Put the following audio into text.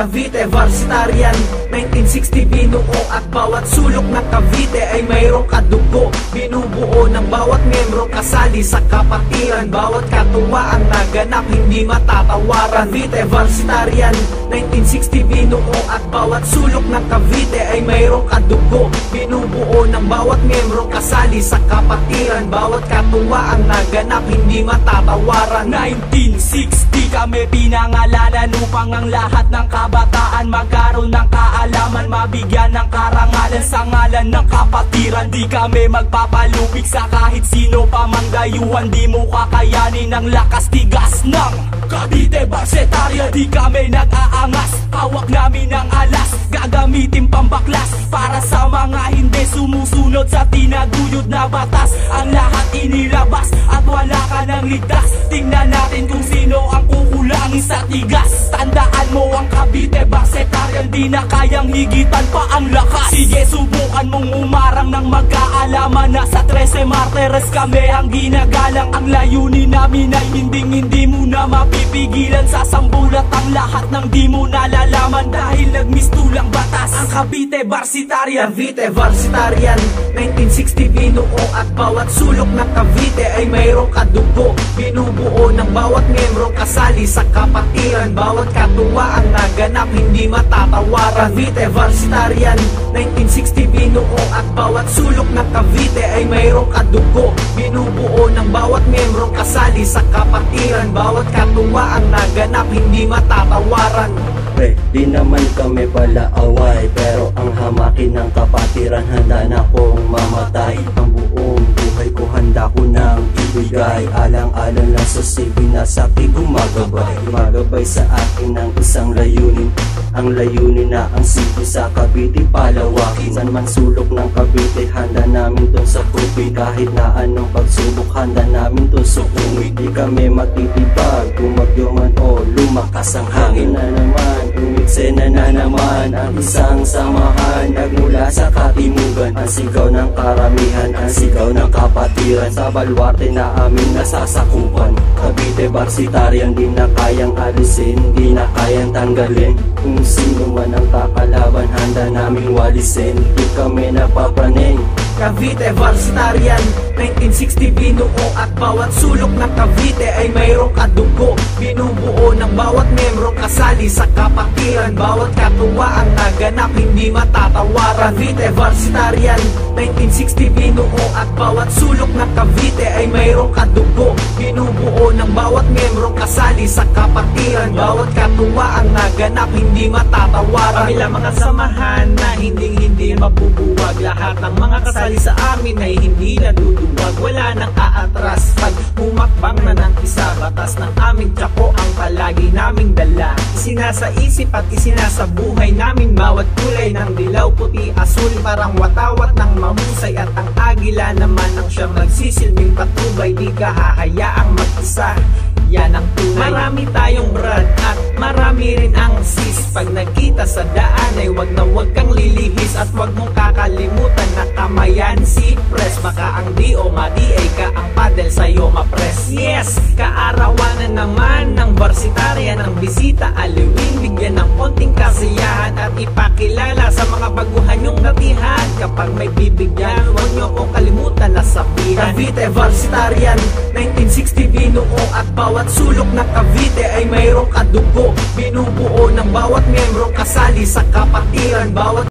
Cavite Varsitarian 1960 binuo at bawat sulok ng Cavite ay mayroong kadugo. Binubuo ng bawat miyembro kasali sa kapatiran. Bawat katuwaan naganap hindi matatawaran. Cavite Varsitarian 1960 binuo at bawat sulok ng Cavite ay mayroong kadugo. Binubuo ng bawat miyembro kasali sa kapatiran. Bawat katuwaan naganap hindi matatawaran. 1960 kami pinangalanan upang ang lahat ng kabataan magkaroon ng kaalaman, mabigyan ng karangalan sa ngalan ng kapatiran. Di kami magpapalupig sa kahit sino pa mang dayuhan. Di mo kakayanin ang lakas tigas ng Cavite Varsitarian. Di kami nag-aangas, hawak namin ang alas, gagamitin pambaklas para sa mga hindi sumusunod sa tinaguyod na batas. Ang lahat inilabas at wala ka nang ligtas. Tingnan natin kung sino ang kukulangin sa tigas. Tandaan mo ang Cavite Varsitarian, di na kayang higitan pa ang lakas. Sige, subukan mong umarang ng magkaalaman na sa 13 Martires kami ang ginagalang. Ang layunin namin ay hindi mo na mapipigilan. Sasambulat ang lahat ng di mo nalalaman dahil nagmistulang batas. Ang Cavite Varsitarian. Cavite Varsitarian 1960 binuo at bawat sulok ng Cavite ay mayroong kadugo. Binubuo ng bawat miyembro kasali sa kapatiran. Bawat katuwaan naganap hindi matatawaran. Cavite Varsitarian 1960 binuo at bawat sulok ng Cavite ay mayroong kadugo. Binubuo ng bawat miyembro kasali sa kapatiran. Bawat katuwaan naganap hindi matatawaran. Di naman kami pala away, pero ang hamakin ng kapatiran handa na kong mamatay. Ang buong buhay ko handa ko nang ibigay. Alang-alang lang sa silbi na sa akin gumagabay sa akin ng isang layunin. Ang layunin na ang silbi sa Cavite palawakin. San man sulok ng Cavite handa namin dun sa kupi. Kahit na anong pagsubok handa namin dun sukuwi. Di kami magtitibag, gumagyo man o lumakas ang hangin. Na naman umiksena na naman ang isang samahan. Nagmula sa katimugan, ang sigaw ng karamihan, ang sigaw ng kapatiran. Sa baluarte na amin nasasakupan. Cavite Varsitarian, di na kayang alisin, di na kayang tanggalin. Kung sino man ang kakalaban, handa naming walisin. Di kami napapraning. Cavite Varsitarian 1960 binuo at bawat sulok ng Cavite ay mayroong kadugo. Binubuo ng bawat miyembro kasali sa kapatiran. Bawat katuwaan naganap hindi matatawaran. Cavite Varsitarian 1960 binuo at bawat sulok ng Cavite ay mayroong kadugo. Binubuo ng bawat miyembro kasali sa kapatiran. Bawat katuwaan naganap hindi matatawaran. Kami mga samahan na hindi mabubuwag. Lahat ng mga kasali sa amin ay hindi naduduwag. Wala nang aatras pag humakbang na ng isa. Batas ng aming tiyako ang palagi naming dala. Isinasaisip at isinasabuhay namin bawat kulay ng dilaw, puti, asul. Parang watawat ng mahusay at ang agila naman ang siyang magsisilbing patubay. Di ka hahayaang mag-isa, yan ang tunay. Marami tayong brad at marami rin ang sis. Pag nagkita sa daan ay wag kang lilihis. At wag mong kakalimutan na kamayan si press. Baka ang di o ma-DA ka ang paddle sa'yo ma-press. Yes, kaarawan na naman ng Varsitarian ang bisita. Aliwin, bigyan ng konting kasiyahan at ipakilala sa mga baguhan yung natihan. Kapag may bibigyan, wag nyo kong kalimutan na sabihan. Cavite Varsitarian 1960 binuo at bawat sulok ng Cavite ay mayroong kadugo. Binubuo ng bawat miyembro kasali sa kapatiran. Bawat